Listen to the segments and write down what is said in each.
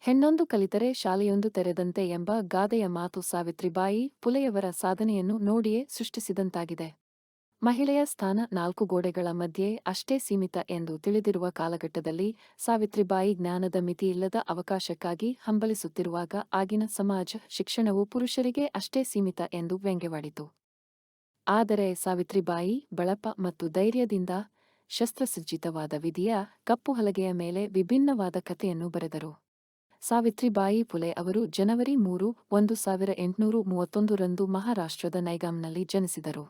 ಹೆಣ್ಣೊಂದು ಕಲಿತರೆ ಶಾಲೆಯೊಂದು ತೆರೆದಂತೆ ಎಂಬ ಗಾದೆಯ ಮಾತು ಸಾವಿತ್ರಿಬಾಯಿ ಪುಲೆಯವರ ಸಾಧನೆಯನ್ನು ನೋಡಿಯೇ ಸೃಷ್ಟಿಸಿದಂತಾಗಿದೆ. ಮಹಿಳೆಯ ಸ್ಥಾನ ನಾಲ್ಕು ಗೋಡೆಗಳ ಮಧ್ಯೆ ಅಷ್ಟೇ ಸೀಮಿತ ಎಂದು ತಿಳಿದಿರುವ ಕಾಲಘಟ್ಟದಲ್ಲಿ ಸಾವಿತ್ರಿಬಾಯಿ ಜ್ಞಾನದ ಮಿತಿಯಿಲ್ಲದ ಅವಕಾಶಕ್ಕಾಗಿ ಹಂಬಲಿಸುತ್ತಿರುವಾಗ ಆಗಿನ ಸಮಾಜ ಶಿಕ್ಷಣವು ಪುರುಷರಿಗೆ ಅಷ್ಟೇ ಸೀಮಿತ ಎಂದು ವ್ಯಂಗ್ಯವಾಡಿತು. ಆದರೆ ಸಾವಿತ್ರಿಬಾಯಿ ಬಳಪ ಮತ್ತು ಧೈರ್ಯದಿಂದ ಶಸ್ತ್ರಸಜ್ಜಿತವಾದ ವಿಧಿಯ ಕಪ್ಪು ಹಲಗೆಯ ಮೇಲೆ ವಿಭಿನ್ನವಾದ ಕಥೆಯನ್ನು ಬರೆದರು. ಸಾವಿತ್ರಿಬಾಯಿ ಫುಲೆ ಅವರು ಜನವರಿ 3, 1831 ಮಹಾರಾಷ್ಟ್ರದ ನೈಗಾಂನಲ್ಲಿ ಜನಿಸಿದರು.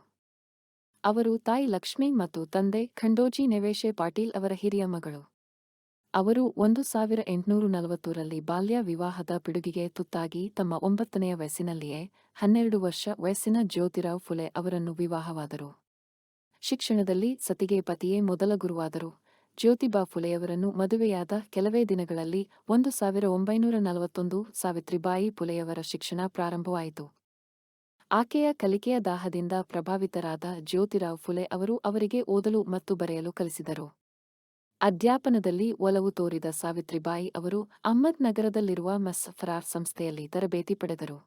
ಅವರು ತಾಯಿ ಲಕ್ಷ್ಮಿ ಮತ್ತು ತಂದೆ ಖಂಡೋಜಿ ನೆವೇಶೆ ಪಾಟೀಲ್ ಅವರ ಹಿರಿಯ ಮಗಳು. ಅವರು 1840ರಲ್ಲಿ ಬಾಲ್ಯ ವಿವಾಹದ ಪಿಡುಗಿಗೆ ತುತ್ತಾಗಿ ತಮ್ಮ 9ನೆಯ ವಯಸ್ಸಿನಲ್ಲಿಯೇ 12 ವರ್ಷ ವಯಸ್ಸಿನ ಜ್ಯೋತಿರಾವ್ ಫುಲೆ ಅವರನ್ನು ವಿವಾಹವಾದರು. ಶಿಕ್ಷಣದಲ್ಲಿ ಸತಿಗೆ ಪತಿಯೇ ಮೊದಲ ಗುರುವಾದರು. ಜ್ಯೋತಿಬಾ ಫುಲೆಯವರನ್ನು ಮದುವೆಯಾದ ಕೆಲವೇ ದಿನಗಳಲ್ಲಿ 1941 ಸಾವಿತ್ರಿಬಾಯಿ ಫುಲೆಯವರ ಶಿಕ್ಷಣ ಪ್ರಾರಂಭವಾಯಿತು. ಆಕೆಯ ಕಲಿಕೆಯ ದಾಹದಿಂದ ಪ್ರಭಾವಿತರಾದ ಜ್ಯೋತಿರಾವ್ ಫುಲೆ ಅವರು ಅವರಿಗೆ ಓದಲು ಮತ್ತು ಬರೆಯಲು ಕಲಿಸಿದರು. ಅಧ್ಯಾಪನದಲ್ಲಿ ಒಲವು ತೋರಿದ ಸಾವಿತ್ರಿಬಾಯಿ ಅವರು ಅಹ್ಮದ್ ನಗರದಲ್ಲಿರುವ ಮಸ್ ಫರಾರ್ ಸಂಸ್ಥೆಯಲ್ಲಿ ತರಬೇತಿ ಪಡೆದರು.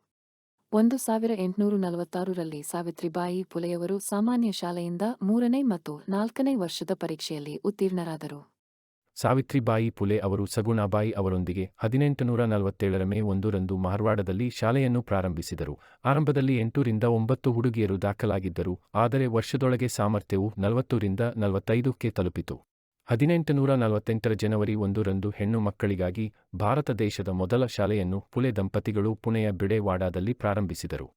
1846ರಲ್ಲಿ ಸಾವಿತ್ರಿಬಾಯಿ ಫುಲೆಯವರು ಸಾಮಾನ್ಯ ಶಾಲೆಯಿಂದ 3ನೇ ಮತ್ತು 4ನೇ ವರ್ಷದ ಪರೀಕ್ಷೆಯಲ್ಲಿ ಉತ್ತೀರ್ಣರಾದರು. ಸಾವಿತ್ರಿಬಾಯಿ ಫುಲೆ ಅವರು ಸಗುಣಾಬಾಯಿ ಅವರೊಂದಿಗೆ 1847 ಮೇ 1ರಂದು ಮಾರ್ವಾಡದಲ್ಲಿ ಶಾಲೆಯನ್ನು ಪ್ರಾರಂಭಿಸಿದರು. ಆರಂಭದಲ್ಲಿ 8 ರಿಂದ 9 ಹುಡುಗಿಯರು ದಾಖಲಾಗಿದ್ದರು, ಆದರೆ ವರ್ಷದೊಳಗೆ ಸಾಮರ್ಥ್ಯವು 40 ರಿಂದ 45ಕ್ಕೆ ತಲುಪಿತು. 1848 ಜನವರಿ 1ರಂದು ಹೆಣ್ಣು ಮಕ್ಕಳಿಗಾಗಿ ಭಾರತ ದೇಶದ ಮೊದಲ ಶಾಲೆಯನ್ನು ಫುಲೆ ದಂಪತಿಗಳು ಪುಣೆಯ ಬಿಡೆವಾಡಾದಲ್ಲಿ ಪ್ರಾರಂಭಿಸಿದರು.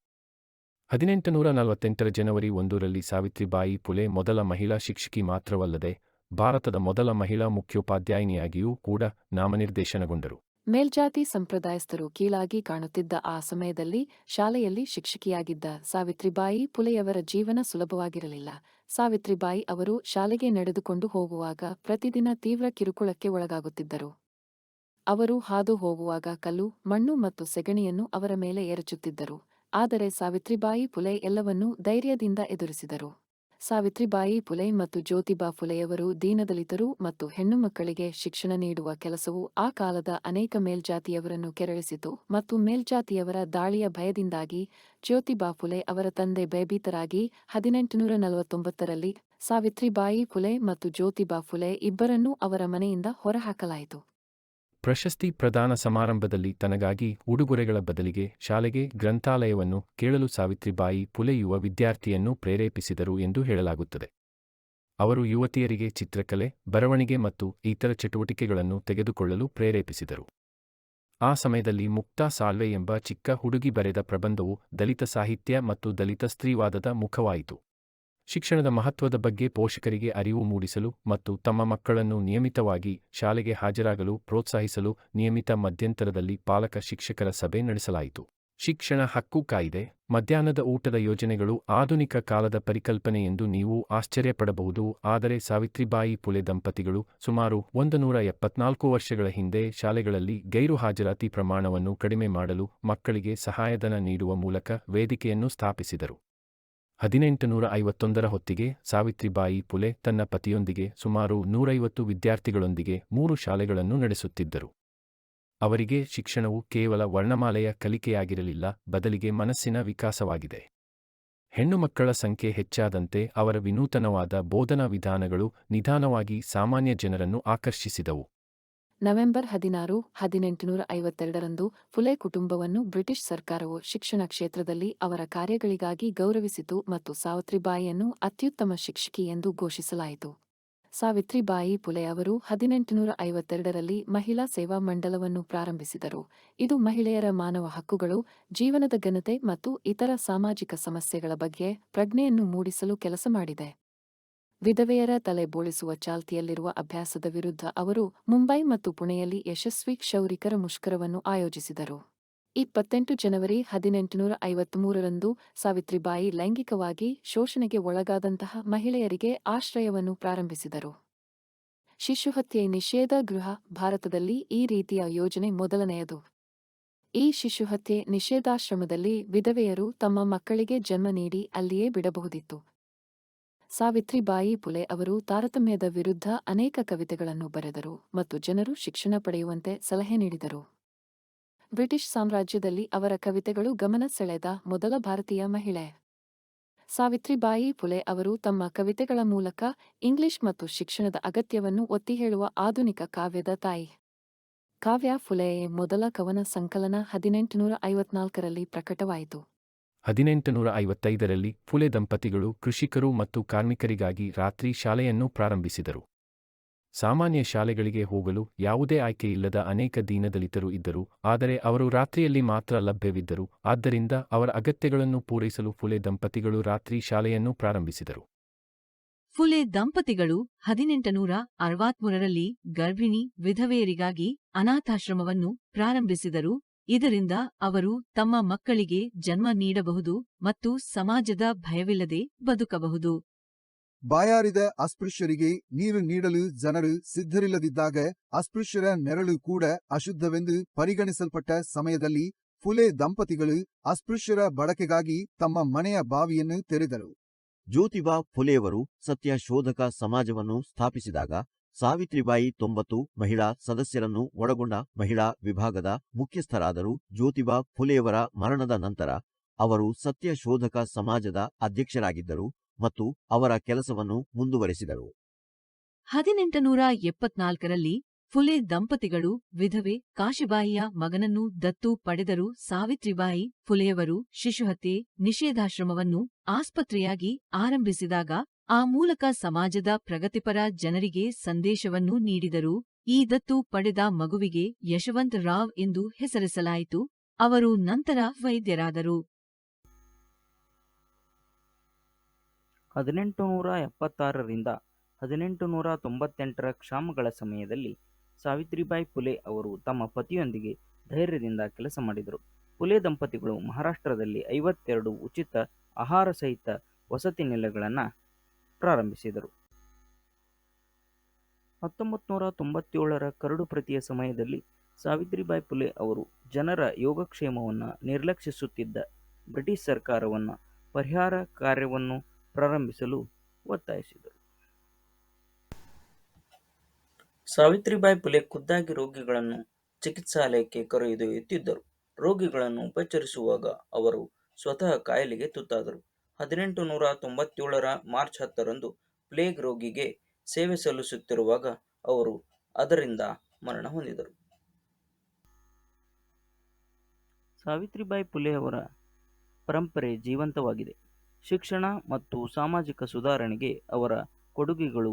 1848 ಜನವರಿ 1ರಲ್ಲಿ ಸಾವಿತ್ರಿಬಾಯಿ ಫುಲೆ ಮೊದಲ ಮಹಿಳಾ ಶಿಕ್ಷಕಿ ಮಾತ್ರವಲ್ಲದೆ ಭಾರತದ ಮೊದಲ ಮಹಿಳಾ ಮುಖ್ಯೋಪಾಧ್ಯಾಯಿನಿಯಾಗಿಯೂ ಕೂಡ ನಾಮನಿರ್ದೇಶನಗೊಂಡರು. ಮೇಲ್ಜಾತಿ ಸಂಪ್ರದಾಯಸ್ಥರು ಕೀಳಾಗಿ ಕಾಣುತ್ತಿದ್ದ ಆ ಸಮಯದಲ್ಲಿ ಶಾಲೆಯಲ್ಲಿ ಶಿಕ್ಷಕಿಯಾಗಿದ್ದ ಸಾವಿತ್ರಿಬಾಯಿ ಫುಲೆಯವರ ಜೀವನ ಸುಲಭವಾಗಿರಲಿಲ್ಲ. ಸಾವಿತ್ರಿಬಾಯಿ ಅವರು ಶಾಲೆಗೆ ನಡೆದುಕೊಂಡು ಹೋಗುವಾಗ ಪ್ರತಿದಿನ ತೀವ್ರ ಕಿರುಕುಳಕ್ಕೆ ಒಳಗಾಗುತ್ತಿದ್ದರು. ಅವರು ಹಾದು ಹೋಗುವಾಗ ಕಲ್ಲು, ಮಣ್ಣು ಮತ್ತು ಸೆಗಣಿಯನ್ನು ಅವರ ಮೇಲೆ ಎರಚುತ್ತಿದ್ದರು. ಆದರೆ ಸಾವಿತ್ರಿಬಾಯಿ ಫುಲೆ ಎಲ್ಲವನ್ನೂ ಧೈರ್ಯದಿಂದ ಎದುರಿಸಿದರು. ಸಾವಿತ್ರಿಬಾಯಿ ಫುಲೆ ಮತ್ತು ಜ್ಯೋತಿಬಾ ಫುಲೆಯವರು ದೀನದಲಿತರು ಮತ್ತು ಹೆಣ್ಣುಮಕ್ಕಳಿಗೆ ಶಿಕ್ಷಣ ನೀಡುವ ಕೆಲಸವು ಆ ಕಾಲದ ಅನೇಕ ಮೇಲ್ಜಾತಿಯವರನ್ನು ಕೆರಳಿಸಿತು ಮತ್ತು ಮೇಲ್ಜಾತಿಯವರ ದಾಳಿಯ ಭಯದಿಂದಾಗಿ ಜ್ಯೋತಿಬಾ ಫುಲೆ ಅವರ ತಂದೆ ಭಯಭೀತರಾಗಿ 1849ರಲ್ಲಿ ಸಾವಿತ್ರಿಬಾಯಿ ಫುಲೆ ಮತ್ತು ಜ್ಯೋತಿಬಾ ಫುಲೆ ಇಬ್ಬರನ್ನೂ ಅವರ ಮನೆಯಿಂದ ಹೊರಹಾಕಲಾಯಿತು. ಪ್ರಶಸ್ತಿ ಪ್ರದಾನ ಸಮಾರಂಭದಲ್ಲಿ ತನಗಾಗಿ ಉಡುಗೊರೆಗಳ ಬದಲಿಗೆ ಶಾಲೆಗೆ ಗ್ರಂಥಾಲಯವನ್ನು ಕೇಳಲು ಸಾವಿತ್ರಿಬಾಯಿ ಫುಲೆ ಯುವ ವಿದ್ಯಾರ್ಥಿಯನ್ನು ಪ್ರೇರೇಪಿಸಿದರು ಎಂದು ಹೇಳಲಾಗುತ್ತದೆ. ಅವರು ಯುವತಿಯರಿಗೆ ಚಿತ್ರಕಲೆ, ಬರವಣಿಗೆ ಮತ್ತು ಇತರ ಚಟುವಟಿಕೆಗಳನ್ನು ತೆಗೆದುಕೊಳ್ಳಲು ಪ್ರೇರೇಪಿಸಿದರು. ಆ ಸಮಯದಲ್ಲಿ ಮುಕ್ತಾ ಸಾಳ್ವೆ ಎಂಬ ಚಿಕ್ಕ ಹುಡುಗಿ ಬರೆದ ಪ್ರಬಂಧವು ದಲಿತ ಸಾಹಿತ್ಯ ಮತ್ತು ದಲಿತ ಸ್ತ್ರೀವಾದದ ಮುಖವಾಯಿತು. ಶಿಕ್ಷಣದ ಮಹತ್ವದ ಬಗ್ಗೆ ಪೋಷಕರಿಗೆ ಅರಿವು ಮೂಡಿಸಲು ಮತ್ತು ತಮ್ಮ ಮಕ್ಕಳನ್ನು ನಿಯಮಿತವಾಗಿ ಶಾಲೆಗೆ ಹಾಜರಾಗಲು ಪ್ರೋತ್ಸಾಹಿಸಲು ನಿಯಮಿತ ಮಧ್ಯಂತರದಲ್ಲಿ ಪಾಲಕ ಶಿಕ್ಷಕರ ಸಭೆ ನಡೆಸಲಾಯಿತು. ಶಿಕ್ಷಣ ಹಕ್ಕು ಕಾಯಿದೆ, ಮಧ್ಯಾಹ್ನದ ಊಟದ ಯೋಜನೆಗಳು ಆಧುನಿಕ ಕಾಲದ ಪರಿಕಲ್ಪನೆ ಎಂದು ನೀವು ಆಶ್ಚರ್ಯಪಡಬಹುದು, ಆದರೆ ಸಾವಿತ್ರಿಬಾಯಿ ಫುಲೆ ದಂಪತಿಗಳು ಸುಮಾರು 174 ವರ್ಷಗಳ ಹಿಂದೆ ಶಾಲೆಗಳಲ್ಲಿ ಗೈರು ಹಾಜರಾತಿ ಪ್ರಮಾಣವನ್ನು ಕಡಿಮೆ ಮಾಡಲು ಮಕ್ಕಳಿಗೆ ಸಹಾಯಧನ ನೀಡುವ ಮೂಲಕ ವೇದಿಕೆಯನ್ನು ಸ್ಥಾಪಿಸಿದರು. 1851ರ ಹೊತ್ತಿಗೆ ಸಾವಿತ್ರಿಬಾಯಿ ಫುಲೆ ತನ್ನ ಪತಿಯೊಂದಿಗೆ ಸುಮಾರು 150 ವಿದ್ಯಾರ್ಥಿಗಳೊಂದಿಗೆ 3 ಶಾಲೆಗಳನ್ನು ನಡೆಸುತ್ತಿದ್ದರು. ಅವರಿಗೆ ಶಿಕ್ಷಣವು ಕೇವಲ ವರ್ಣಮಾಲೆಯ ಕಲಿಕೆಯಾಗಿರಲಿಲ್ಲ, ಬದಲಿಗೆ ಮನಸ್ಸಿನ ವಿಕಾಸವಾಗಿದೆ. ಹೆಣ್ಣುಮಕ್ಕಳ ಸಂಖ್ಯೆ ಹೆಚ್ಚಾದಂತೆ ಅವರ ವಿನೂತನವಾದ ಬೋಧನಾ ವಿಧಾನಗಳು ನಿಧಾನವಾಗಿ ಸಾಮಾನ್ಯ ಜನರನ್ನು ಆಕರ್ಷಿಸಿದವು. ನವೆಂಬರ್ 16, 1852ರಂದು ಫುಲೆ ಕುಟುಂಬವನ್ನು ಬ್ರಿಟಿಷ್ ಸರ್ಕಾರವು ಶಿಕ್ಷಣ ಕ್ಷೇತ್ರದಲ್ಲಿ ಅವರ ಕಾರ್ಯಗಳಿಗಾಗಿ ಗೌರವಿಸಿತು ಮತ್ತು ಸಾವಿತ್ರಿಬಾಯಿಯನ್ನು ಅತ್ಯುತ್ತಮ ಶಿಕ್ಷಕಿ ಎಂದು ಘೋಷಿಸಲಾಯಿತು. ಸಾವಿತ್ರಿಬಾಯಿ ಫುಲೆ ಅವರು 1852ರಲ್ಲಿ ಮಹಿಳಾ ಸೇವಾ ಮಂಡಲವನ್ನು ಪ್ರಾರಂಭಿಸಿದರು. ಇದು ಮಹಿಳೆಯರ ಮಾನವ ಹಕ್ಕುಗಳು, ಜೀವನದ ಘನತೆ ಮತ್ತು ಇತರ ಸಾಮಾಜಿಕ ಸಮಸ್ಯೆಗಳ ಬಗ್ಗೆ ಪ್ರಜ್ಞೆಯನ್ನು ಮೂಡಿಸಲು ಕೆಲಸ ಮಾಡಿದೆ. ವಿಧವೆಯರ ತಲೆ ಬೋಳಿಸುವ ಚಾಲ್ತಿಯಲ್ಲಿರುವ ಅಭ್ಯಾಸದ ವಿರುದ್ಧ ಅವರು ಮುಂಬೈ ಮತ್ತು ಪುಣೆಯಲ್ಲಿ ಯಶಸ್ವಿ ಕ್ಷೌರಿಕರ ಮುಷ್ಕರವನ್ನು ಆಯೋಜಿಸಿದರು. 28 ಜನವರಿ 1853ರಂದು ಸಾವಿತ್ರಿಬಾಯಿ ಲೈಂಗಿಕವಾಗಿ ಶೋಷಣೆಗೆ ಒಳಗಾದಂತಹ ಮಹಿಳೆಯರಿಗೆ ಆಶ್ರಯವನ್ನು ಪ್ರಾರಂಭಿಸಿದರು. ಶಿಶುಹತ್ಯೆ ನಿಷೇಧ ಗೃಹ ಭಾರತದಲ್ಲಿ ಈ ರೀತಿಯ ಯೋಜನೆ ಮೊದಲನೆಯದು. ಈ ಶಿಶುಹತ್ಯೆ ನಿಷೇಧಾಶ್ರಮದಲ್ಲಿ ವಿಧವೆಯರು ತಮ್ಮ ಮಕ್ಕಳಿಗೆ ಜನ್ಮ ನೀಡಿ ಅಲ್ಲಿಯೇ ಬಿಡಬಹುದಿತ್ತು. ಸಾವಿತ್ರಿಬಾಯಿ ಫುಲೆ ಅವರು ತಾರತಮ್ಯದ ವಿರುದ್ಧ ಅನೇಕ ಕವಿತೆಗಳನ್ನು ಬರೆದರು ಮತ್ತು ಜನರು ಶಿಕ್ಷಣ ಪಡೆಯುವಂತೆ ಸಲಹೆ ನೀಡಿದರು. ಬ್ರಿಟಿಷ್ ಸಾಮ್ರಾಜ್ಯದಲ್ಲಿ ಅವರ ಕವಿತೆಗಳು ಗಮನ ಸೆಳೆದ ಮೊದಲ ಭಾರತೀಯ ಮಹಿಳೆ. ಸಾವಿತ್ರಿಬಾಯಿ ಫುಲೆ ಅವರು ತಮ್ಮ ಕವಿತೆಗಳ ಮೂಲಕ ಇಂಗ್ಲಿಷ್ ಮತ್ತು ಶಿಕ್ಷಣದ ಅಗತ್ಯವನ್ನು ಒತ್ತಿ ಹೇಳುವ ಆಧುನಿಕ ಕಾವ್ಯದ ತಾಯಿ. ಕಾವ್ಯ ಫುಲೆಯ ಮೊದಲ ಕವನ ಸಂಕಲನ 1854ರಲ್ಲಿ ಪ್ರಕಟವಾಯಿತು. 1855ರಲ್ಲಿ ಫುಲೆ ದಂಪತಿಗಳು ಕೃಷಿಕರು ಮತ್ತು ಕಾರ್ಮಿಕರಿಗಾಗಿ ರಾತ್ರಿ ಶಾಲೆಯನ್ನು ಪ್ರಾರಂಭಿಸಿದರು. ಸಾಮಾನ್ಯ ಶಾಲೆಗಳಿಗೆ ಹೋಗಲು ಯಾವುದೇ ಆಯ್ಕೆಯಿಲ್ಲದ ಅನೇಕ ದೀನದಲಿತರು ಇದ್ದರು, ಆದರೆ ಅವರು ರಾತ್ರಿಯಲ್ಲಿ ಮಾತ್ರ ಲಭ್ಯವಿದ್ದರು. ಆದ್ದರಿಂದ ಅವರ ಅಗತ್ಯಗಳನ್ನು ಪೂರೈಸಲು ಫುಲೆ ದಂಪತಿಗಳು ರಾತ್ರಿ ಶಾಲೆಯನ್ನು ಪ್ರಾರಂಭಿಸಿದರು. ಫುಲೆ ದಂಪತಿಗಳು 1863ರಲ್ಲಿ ಗರ್ಭಿಣಿ ವಿಧವೆಯರಿಗಾಗಿ ಅನಾಥಾಶ್ರಮವನ್ನು ಪ್ರಾರಂಭಿಸಿದರು. ಇದರಿಂದ ಅವರು ತಮ್ಮ ಮಕ್ಕಳಿಗೆ ಜನ್ಮ ನೀಡಬಹುದು ಮತ್ತು ಸಮಾಜದ ಭಯವಿಲ್ಲದೆ ಬದುಕಬಹುದು. ಬಾಯಾರಿದ ಅಸ್ಪೃಶ್ಯರಿಗೆ ನೀರು ನೀಡಲು ಜನರು ಸಿದ್ಧರಿಲ್ಲದಿದ್ದಾಗ ಅಸ್ಪೃಶ್ಯರ ನೆರಳು ಕೂಡ ಅಶುದ್ಧವೆಂದು ಪರಿಗಣಿಸಲ್ಪಟ್ಟ ಸಮಯದಲ್ಲಿ ಫುಲೆ ದಂಪತಿಗಳು ಅಸ್ಪೃಶ್ಯರ ಬಳಕೆಗಾಗಿ ತಮ್ಮ ಮನೆಯ ಬಾವಿಯನ್ನು ತೆರೆದರು. ಜ್ಯೋತಿಬಾ ಫುಲೆಯವರು ಸತ್ಯಶೋಧಕ ಸಮಾಜವನ್ನು ಸ್ಥಾಪಿಸಿದಾಗ ಸಾವಿತ್ರಿಬಾಯಿ 90 ಮಹಿಳಾ ಸದಸ್ಯರನ್ನು ಒಳಗೊಂಡ ಮಹಿಳಾ ವಿಭಾಗದ ಮುಖ್ಯಸ್ಥರಾದರು. ಜ್ಯೋತಿಬಾ ಫುಲೆಯವರ ಮರಣದ ನಂತರ ಅವರು ಸತ್ಯಶೋಧಕ ಸಮಾಜದ ಅಧ್ಯಕ್ಷರಾಗಿದ್ದರು ಮತ್ತು ಅವರ ಕೆಲಸವನ್ನು ಮುಂದುವರೆಸಿದರು. 1874ರಲ್ಲಿ ಫುಲೆ ದಂಪತಿಗಳು ವಿಧವೆ ಕಾಶಿಬಾಯಿಯ ಮಗನನ್ನು ದತ್ತು ಪಡೆದರು. ಸಾವಿತ್ರಿಬಾಯಿ ಫುಲೆಯವರು ಶಿಶುಹತ್ಯೆ ನಿಷೇಧಾಶ್ರಮವನ್ನು ಆಸ್ಪತ್ರೆಯಾಗಿ ಆರಂಭಿಸಿದಾಗ ಆ ಮೂಲಕ ಸಮಾಜದ ಪ್ರಗತಿಪರ ಜನರಿಗೆ ಸಂದೇಶವನ್ನು ನೀಡಿದರು. ಈ ದತ್ತು ಪಡೆದ ಮಗುವಿಗೆ ಯಶವಂತ್ ರಾವ್ ಎಂದು ಹೆಸರಿಸಲಾಯಿತು. ಅವರು ನಂತರ ವೈದ್ಯರಾದರು. 1876ರಿಂದ 1898ರ ಕ್ಷಾಮಗಳ ಸಮಯದಲ್ಲಿ ಸಾವಿತ್ರಿಬಾಯಿ ಫುಲೆ ಅವರು ತಮ್ಮ ಪತಿಯೊಂದಿಗೆ ಧೈರ್ಯದಿಂದ ಕೆಲಸ ಮಾಡಿದರು. ಫುಲೆ ದಂಪತಿಗಳು ಮಹಾರಾಷ್ಟ್ರದಲ್ಲಿ 52 ಉಚಿತ ಆಹಾರ ಸಹಿತ ವಸತಿ ನಿಲಯಗಳನ್ನು ಪ್ರಾರಂಭಿಸಿದರು. 1997ರ ಕರಡು ಪ್ರತಿಯ ಸಮಯದಲ್ಲಿ ಸಾವಿತ್ರಿಬಾಯಿ ಫುಲೆ ಅವರು ಜನರ ಯೋಗಕ್ಷೇಮವನ್ನು ನಿರ್ಲಕ್ಷಿಸುತ್ತಿದ್ದ ಬ್ರಿಟಿಷ್ ಸರ್ಕಾರವನ್ನು ಪರಿಹಾರ ಕಾರ್ಯವನ್ನು ಪ್ರಾರಂಭಿಸಲು ಒತ್ತಾಯಿಸಿದರು. ಸಾವಿತ್ರಿಬಾಯಿ ಫುಲೆ ಖುದ್ದಾಗಿ ರೋಗಿಗಳನ್ನು ಚಿಕಿತ್ಸಾಲಯಕ್ಕೆ ಕರೆದೊಯ್ಯುತ್ತಿದ್ದರು. ರೋಗಿಗಳನ್ನು ಉಪಚರಿಸುವಾಗ ಅವರು ಸ್ವತಃ ಕಾಯಿಲೆಗೆ ತುತ್ತಾದರು. 1897ರ ಮಾರ್ಚ್ 10ರಂದು ಪ್ಲೇಗ್ ರೋಗಿಗೆ ಸೇವೆ ಸಲ್ಲಿಸುತ್ತಿರುವಾಗ ಅವರು ಅದರಿಂದ ಮರಣ ಹೊಂದಿದರು. ಸಾವಿತ್ರಿಬಾಯಿ ಫುಲೆ ಅವರ ಪರಂಪರೆ ಜೀವಂತವಾಗಿದೆ. ಶಿಕ್ಷಣ ಮತ್ತು ಸಾಮಾಜಿಕ ಸುಧಾರಣೆಗೆ ಅವರ ಕೊಡುಗೆಗಳು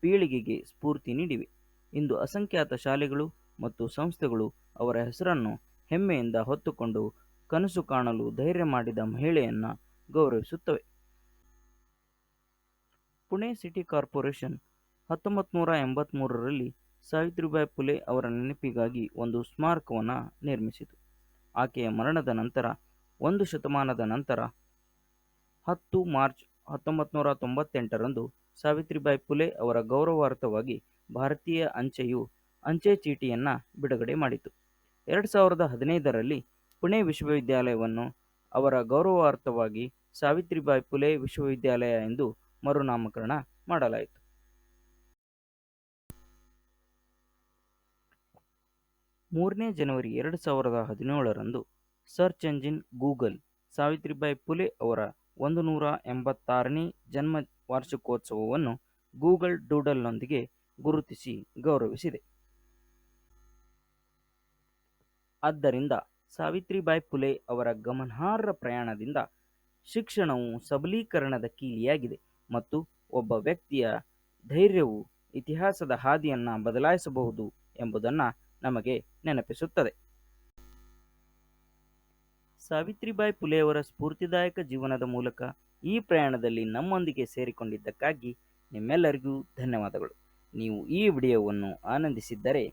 ಪೀಳಿಗೆಗೆ ಸ್ಫೂರ್ತಿ ನೀಡಿವೆ. ಇಂದು ಅಸಂಖ್ಯಾತ ಶಾಲೆಗಳು ಮತ್ತು ಸಂಸ್ಥೆಗಳು ಅವರ ಹೆಸರನ್ನು ಹೆಮ್ಮೆಯಿಂದ ಹೊತ್ತುಕೊಂಡು ಕನಸು ಕಾಣಲು ಧೈರ್ಯ ಮಾಡಿದ ಮಹಿಳೆಯನ್ನ ಗೌರವಿಸುತ್ತವೆ. ಪುಣೆ ಸಿಟಿ ಕಾರ್ಪೊರೇಷನ್ 1983ರಲ್ಲಿ ಸಾವಿತ್ರಿಬಾಯಿ ಫುಲೆ ಅವರ ನೆನಪಿಗಾಗಿ ಒಂದು ಸ್ಮಾರಕವನ್ನು ನಿರ್ಮಿಸಿತು. ಆಕೆಯ ಮರಣದ ನಂತರ 1 ಶತಮಾನದ ನಂತರ 10 ಮಾರ್ಚ್ 1998ರಂದು ಸಾವಿತ್ರಿಬಾಯಿ ಫುಲೆ ಅವರ ಗೌರವಾರ್ಥವಾಗಿ ಭಾರತೀಯ ಅಂಚೆಯು ಅಂಚೆ ಚೀಟಿಯನ್ನು ಬಿಡುಗಡೆ ಮಾಡಿತು. 2015ರಲ್ಲಿ ಪುಣೆ ವಿಶ್ವವಿದ್ಯಾಲಯವನ್ನು ಅವರ ಗೌರವಾರ್ಥವಾಗಿ ಸಾವಿತ್ರಿಬಾಯಿ ಫುಲೆ ವಿಶ್ವವಿದ್ಯಾಲಯ ಎಂದು ಮರುನಾಮಕರಣ ಮಾಡಲಾಯಿತು. 3ನೇ ಜನವರಿ 2017ರಂದು search engine Google Savitribai Phule ಅವರ 186ನೇ ಜನ್ಮ ವಾರ್ಷಿಕೋತ್ಸವವನ್ನು ಗೂಗಲ್ ಡೂಡಲ್ನೊಂದಿಗೆ ಗುರುತಿಸಿ ಗೌರವಿಸಿದೆ. ಆದ್ದರಿಂದ ಸಾವಿತ್ರಿಬಾಯಿ ಫುಲೆ ಅವರ ಗಮನಾರ್ಹ ಪ್ರಯಾಣದಿಂದ ಶಿಕ್ಷಣವು ಸಬಲೀಕರಣದ ಕೀಲಿಯಾಗಿದೆ ಮತ್ತು ಒಬ್ಬ ವ್ಯಕ್ತಿಯ ಧೈರ್ಯವು ಇತಿಹಾಸದ ಹಾದಿಯನ್ನು ಬದಲಾಯಿಸಬಹುದು ಎಂಬುದನ್ನು ನಮಗೆ ನೆನಪಿಸುತ್ತದೆ. ಸಾವಿತ್ರಿಬಾಯಿ ಫುಲೆಯವರ ಸ್ಫೂರ್ತಿದಾಯಕ ಜೀವನದ ಮೂಲಕ ಈ ಪ್ರಯಾಣದಲ್ಲಿ ನಮ್ಮೊಂದಿಗೆ ಸೇರಿಕೊಂಡಿದ್ದಕ್ಕಾಗಿ ನಿಮ್ಮೆಲ್ಲರಿಗೂ ಧನ್ಯವಾದಗಳು. ನೀವು ಈ ವಿಡಿಯೋವನ್ನು ಆನಂದಿಸಿದ್ದರೆ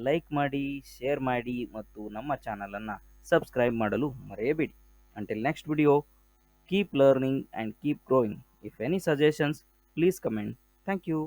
ಲೈಕ್ ಮಾಡಿ, ಶೇರ್ ಮಾಡಿ ಮತ್ತು ನಮ್ಮ ಚಾನಲನ್ನು ಸಬ್ಸ್ಕ್ರೈಬ್ ಮಾಡಲು ಮರೆಯಬೇಡಿ. Until next video, keep learning and keep growing. If any suggestions, please comment. Thank you.